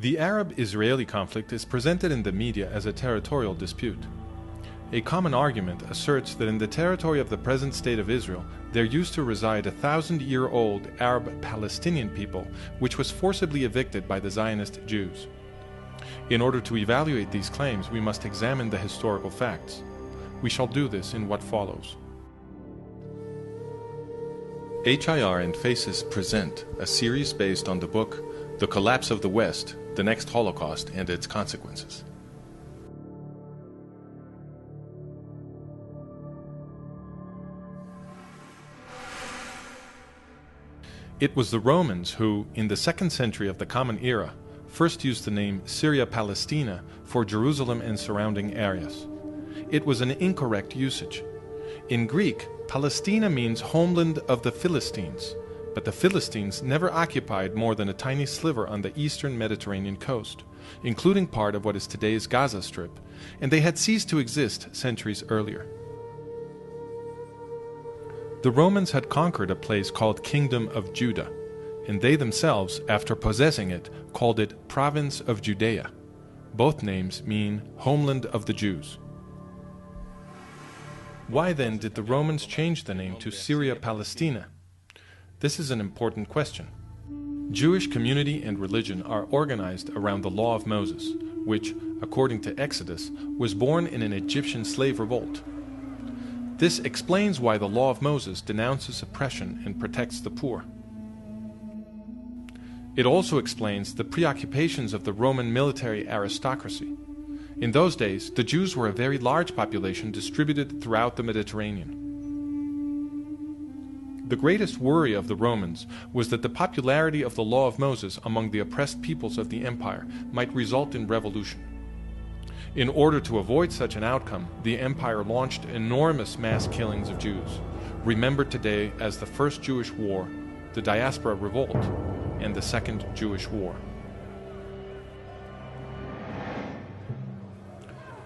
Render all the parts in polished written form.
The Arab-Israeli conflict is presented in the media as a territorial dispute. A common argument asserts that in the territory of the present state of Israel, there used to reside a 1,000-year-old Arab Palestinian people, which was forcibly evicted by the Zionist Jews. In order to evaluate these claims, we must examine the historical facts. We shall do this in what follows. HIR and Faces present a series based on the book The Collapse of the West, the Next Holocaust and Its Consequences. It was the Romans who, in the 2nd century of the Common Era, first used the name Syria Palestina for Jerusalem and surrounding areas. It was an incorrect usage. In Greek, Palestina means homeland of the Philistines, but the Philistines never occupied more than a tiny sliver on the eastern Mediterranean coast, including part of what is today's Gaza Strip, and they had ceased to exist centuries earlier. The Romans had conquered a place called Kingdom of Judah, and they themselves, after possessing it, called it Province of Judea. Both names mean homeland of the Jews. Why then did the Romans change the name to Syria Palestina? This is an important question. Jewish community and religion are organized around the Law of Moses, which, according to Exodus, was born in an Egyptian slave revolt. This explains why the Law of Moses denounces oppression and protects the poor. It also explains the preoccupations of the Roman military aristocracy. In those days, the Jews were a very large population distributed throughout the Mediterranean. The greatest worry of the Romans was that the popularity of the Law of Moses among the oppressed peoples of the empire might result in revolution. In order to avoid such an outcome, the empire launched enormous mass killings of Jews, remembered today as the First Jewish War, the Diaspora Revolt, and the Second Jewish War.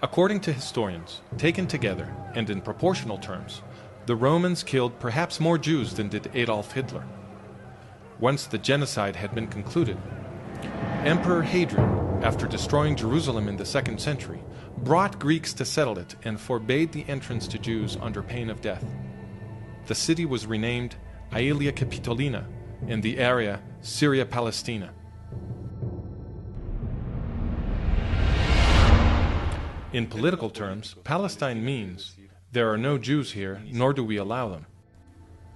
According to historians, taken together and in proportional terms, the Romans killed perhaps more Jews than did Adolf Hitler. Once the genocide had been concluded, Emperor Hadrian, after destroying Jerusalem in the 2nd century, brought Greeks to settle it and forbade the entrance to Jews under pain of death. The city was renamed Aelia Capitolina and the area Syria Palestina. In political terms, Palestine means there are no Jews here, nor do we allow them.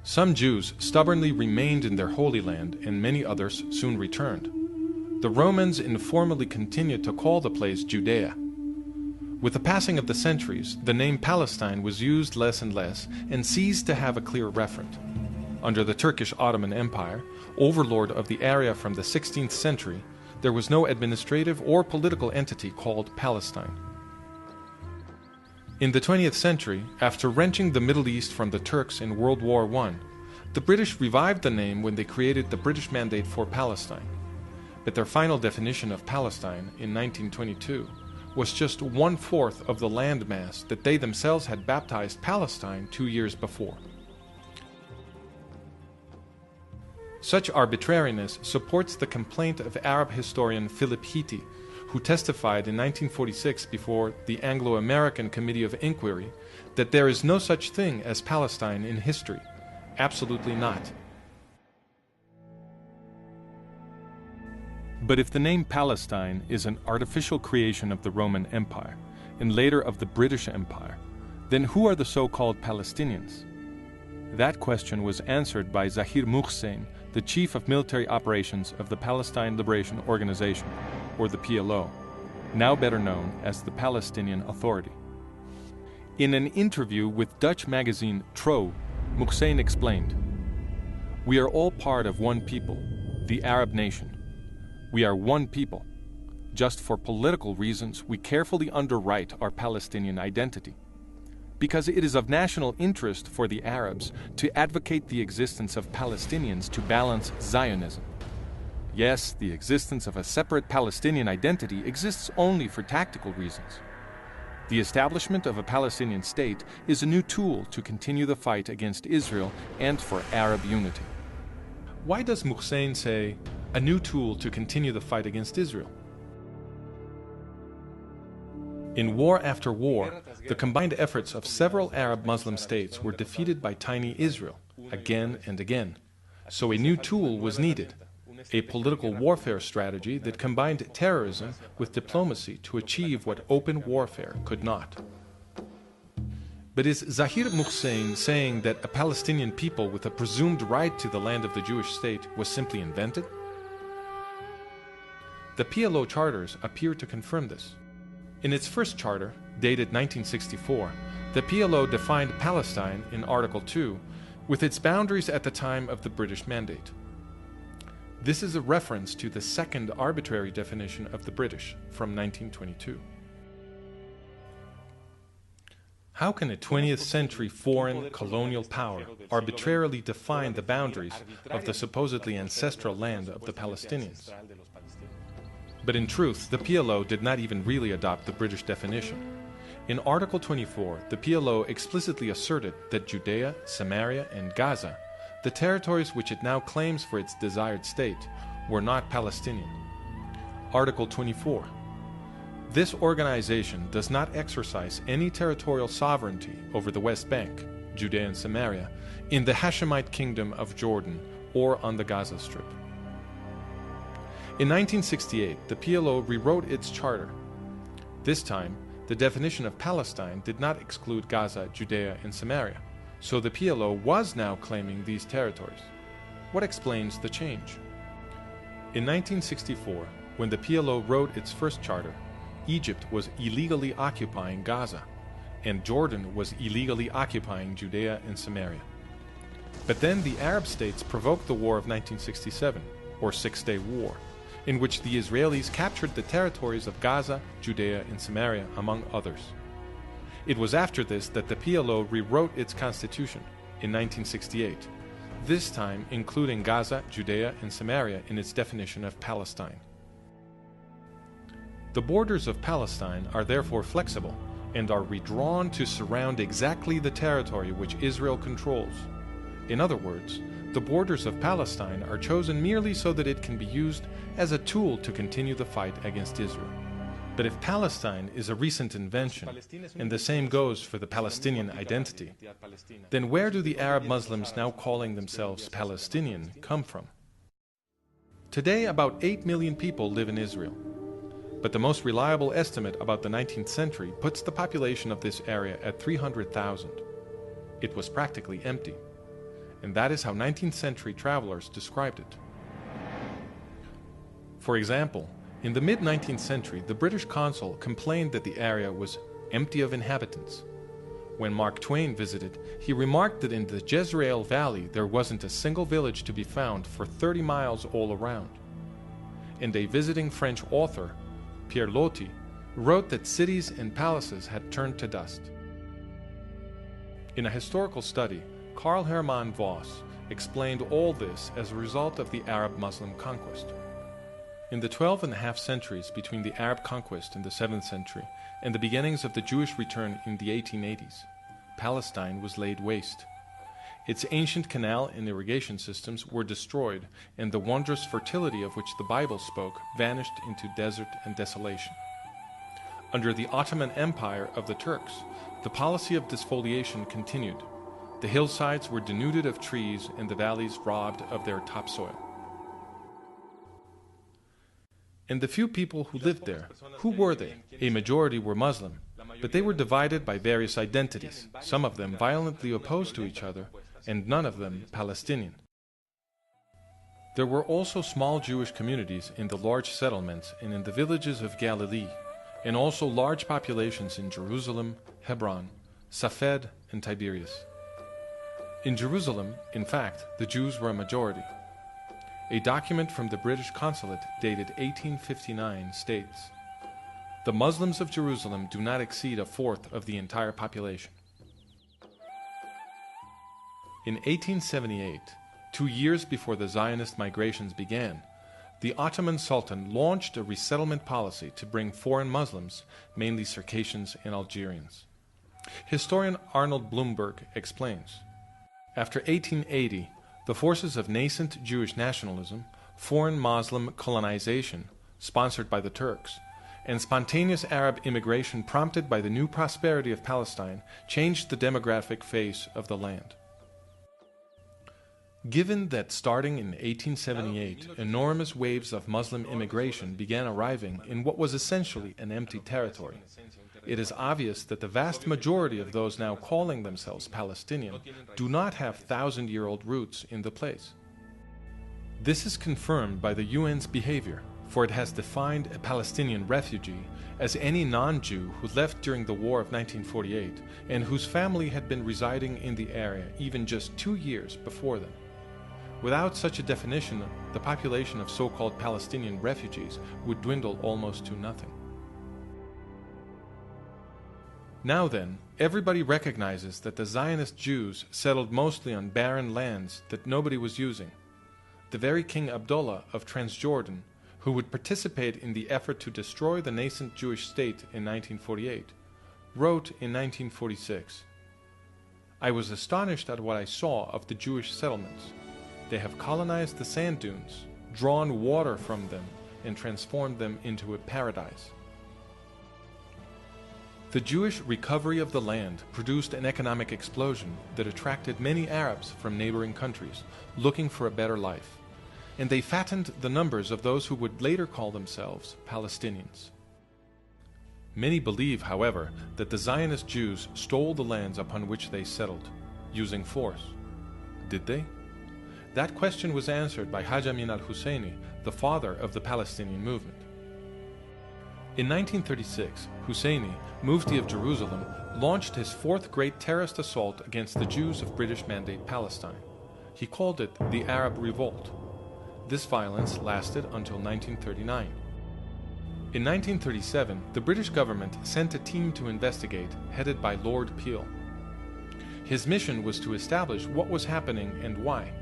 Some Jews stubbornly remained in their Holy Land, and many others soon returned. The Romans informally continued to call the place Judea. With the passing of the centuries, the name Palestine was used less and less and ceased to have a clear referent. Under the Turkish Ottoman Empire, overlord of the area from the 16th century, there was no administrative or political entity called Palestine. In the 20th century, after wrenching the Middle East from the Turks in World War I, the British revived the name when they created the British Mandate for Palestine. But their final definition of Palestine in 1922 was just 1/4 of the landmass that they themselves had baptized Palestine 2 years before. Such arbitrariness supports the complaint of Arab historian Philip Hitti, who testified in 1946 before the Anglo-American Committee of Inquiry that there is no such thing as Palestine in history. Absolutely not. But if the name Palestine is an artificial creation of the Roman Empire, and later of the British Empire, then who are the so-called Palestinians? That question was answered by Zahir Muhsin, the chief of military operations of the Palestine Liberation Organization, or the PLO, now better known as the Palestinian Authority. In an interview with Dutch magazine Trouw, Muhsin explained, "We are all part of one people, the Arab nation. We are one people. Just for political reasons, we carefully underwrite our Palestinian identity. Because it is of national interest for the Arabs to advocate the existence of Palestinians to balance Zionism. Yes, the existence of a separate Palestinian identity exists only for tactical reasons. The establishment of a Palestinian state is a new tool to continue the fight against Israel and for Arab unity." Why does Muhsin say, a new tool to continue the fight against Israel? In war after war, the combined efforts of several Arab Muslim states were defeated by tiny Israel, again and again. So a new tool was needed, a political warfare strategy that combined terrorism with diplomacy to achieve what open warfare could not. But is Zahir Muhsin saying that a Palestinian people with a presumed right to the land of the Jewish state was simply invented? The PLO charters appear to confirm this. In its first charter, dated 1964, the PLO defined Palestine in Article 2 with its boundaries at the time of the British Mandate. This is a reference to the second arbitrary definition of the British from 1922. How can a 20th century foreign colonial power arbitrarily define the boundaries of the supposedly ancestral land of the Palestinians? But in truth, the PLO did not even really adopt the British definition. In Article 24, the PLO explicitly asserted that Judea, Samaria, and Gaza, the territories which it now claims for its desired state, were not Palestinian. Article 24. This organization does not exercise any territorial sovereignty over the West Bank, Judea and Samaria, in the Hashemite Kingdom of Jordan, or on the Gaza Strip. In 1968, the PLO rewrote its charter. This time, the definition of Palestine did not exclude Gaza, Judea, and Samaria, so the PLO was now claiming these territories. What explains the change? In 1964, when the PLO wrote its first charter, Egypt was illegally occupying Gaza, and Jordan was illegally occupying Judea and Samaria. But then the Arab states provoked the War of 1967, or Six-Day War, in which the Israelis captured the territories of Gaza, Judea, and Samaria, among others. It was after this that the PLO rewrote its constitution in 1968, this time including Gaza, Judea, and Samaria in its definition of Palestine. The borders of Palestine are therefore flexible and are redrawn to surround exactly the territory which Israel controls. In other words, the borders of Palestine are chosen merely so that it can be used as a tool to continue the fight against Israel. But if Palestine is a recent invention, and the same goes for the Palestinian identity, then where do the Arab Muslims now calling themselves Palestinian come from? Today, about 8 million people live in Israel. But the most reliable estimate about the 19th century puts the population of this area at 300,000. It was practically empty. And that is how 19th century travelers described it. For example, in the mid-19th century, the British consul complained that the area was empty of inhabitants. When Mark Twain visited, he remarked that in the Jezreel Valley there wasn't a single village to be found for 30 miles all around. And a visiting French author, Pierre Loti, wrote that cities and palaces had turned to dust. In a historical study, Karl Hermann Voss explained all this as a result of the Arab-Muslim conquest. In the 12.5 centuries between the Arab conquest in the 7th century and the beginnings of the Jewish return in the 1880s, Palestine was laid waste. Its ancient canal and irrigation systems were destroyed, and the wondrous fertility of which the Bible spoke vanished into desert and desolation. Under the Ottoman Empire of the Turks, the policy of desfoliation continued. The hillsides were denuded of trees and the valleys robbed of their topsoil. And the few people who lived there, who were they? A majority were Muslim, but they were divided by various identities, some of them violently opposed to each other, and none of them Palestinian. There were also small Jewish communities in the large settlements and in the villages of Galilee, and also large populations in Jerusalem, Hebron, Safed, and Tiberias. In Jerusalem, in fact, the Jews were a majority. A document from the British consulate dated 1859 states, "The Muslims of Jerusalem do not exceed a fourth of the entire population." In 1878, 2 years before the Zionist migrations began, the Ottoman Sultan launched a resettlement policy to bring foreign Muslims, mainly Circassians and Algerians. Historian Arnold Blumberg explains, after 1880, the forces of nascent Jewish nationalism, foreign Muslim colonization, sponsored by the Turks, and spontaneous Arab immigration prompted by the new prosperity of Palestine changed the demographic face of the land. Given that starting in 1878, enormous waves of Muslim immigration began arriving in what was essentially an empty territory, it is obvious that the vast majority of those now calling themselves Palestinian do not have thousand-year-old roots in the place. This is confirmed by the UN's behavior, for it has defined a Palestinian refugee as any non-Jew who left during the War of 1948 and whose family had been residing in the area even just 2 years before them. Without such a definition, the population of so-called Palestinian refugees would dwindle almost to nothing. Now then, everybody recognizes that the Zionist Jews settled mostly on barren lands that nobody was using. The very King Abdullah of Transjordan, who would participate in the effort to destroy the nascent Jewish state in 1948, wrote in 1946, "I was astonished at what I saw of the Jewish settlements. They have colonized the sand dunes, drawn water from them, and transformed them into a paradise." The Jewish recovery of the land produced an economic explosion that attracted many Arabs from neighboring countries looking for a better life, and they fattened the numbers of those who would later call themselves Palestinians. Many believe, however, that the Zionist Jews stole the lands upon which they settled, using force. Did they? That question was answered by Hajj Amin al-Husseini, the father of the Palestinian movement. In 1936, Husseini, Mufti of Jerusalem, launched his fourth great terrorist assault against the Jews of British Mandate Palestine. He called it the Arab Revolt. This violence lasted until 1939. In 1937, the British government sent a team to investigate, headed by Lord Peel. His mission was to establish what was happening and why.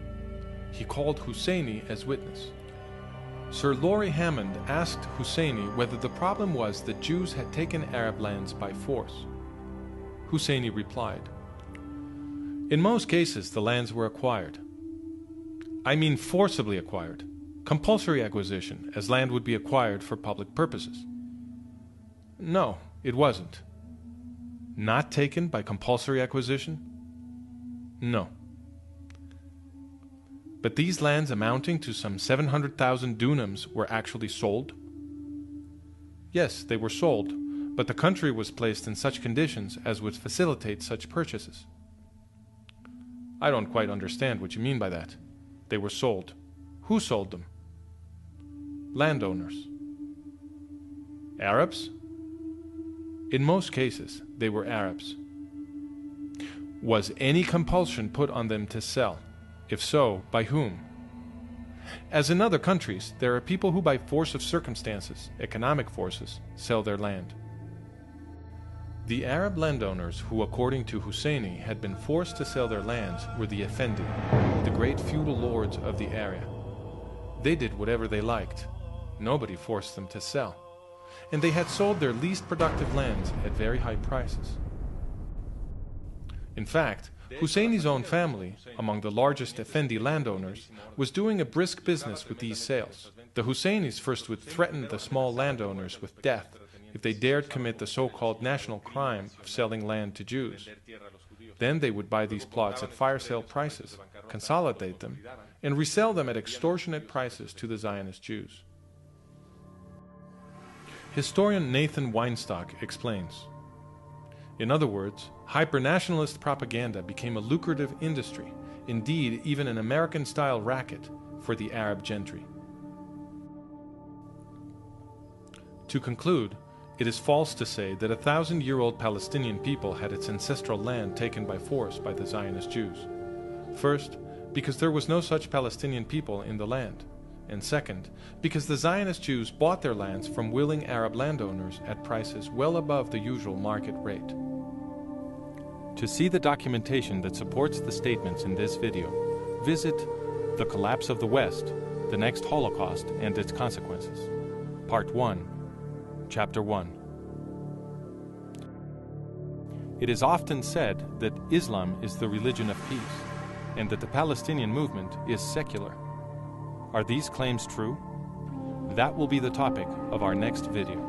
He called Husseini as witness. Sir Laurie Hammond asked Husseini whether the problem was that Jews had taken Arab lands by force. Husseini replied, "In most cases the lands were acquired. I mean forcibly acquired, compulsory acquisition, as land would be acquired for public purposes." "No, it wasn't." "Not taken by compulsory acquisition?" "No." "But these lands amounting to some 700,000 dunams were actually sold?" "Yes, they were sold, but the country was placed in such conditions as would facilitate such purchases." "I don't quite understand what you mean by that. They were sold. Who sold them?" "Landowners." "Arabs?" "In most cases, they were Arabs." "Was any compulsion put on them to sell? If so, by whom?" "As in other countries, there are people who by force of circumstances, economic forces, sell their land." The Arab landowners who, according to Husseini, had been forced to sell their lands were the Effendi, the great feudal lords of the area. They did whatever they liked. Nobody forced them to sell. And they had sold their least productive lands at very high prices. In fact, Husseini's own family, among the largest Effendi landowners, was doing a brisk business with these sales. The Husseinis first would threaten the small landowners with death if they dared commit the so-called national crime of selling land to Jews. Then they would buy these plots at fire sale prices, consolidate them, and resell them at extortionate prices to the Zionist Jews. Historian Nathan Weinstock explains, "In other words, hyper-nationalist propaganda became a lucrative industry, indeed even an American-style racket, for the Arab gentry." To conclude, it is false to say that a 1,000-year-old Palestinian people had its ancestral land taken by force by the Zionist Jews. First, because there was no such Palestinian people in the land, and second, because the Zionist Jews bought their lands from willing Arab landowners at prices well above the usual market rate. To see the documentation that supports the statements in this video, visit The Collapse of the West, the Next Holocaust and Its Consequences, Part 1, Chapter 1. It is often said that Islam is the religion of peace, and that the Palestinian movement is secular. Are these claims true? That will be the topic of our next video.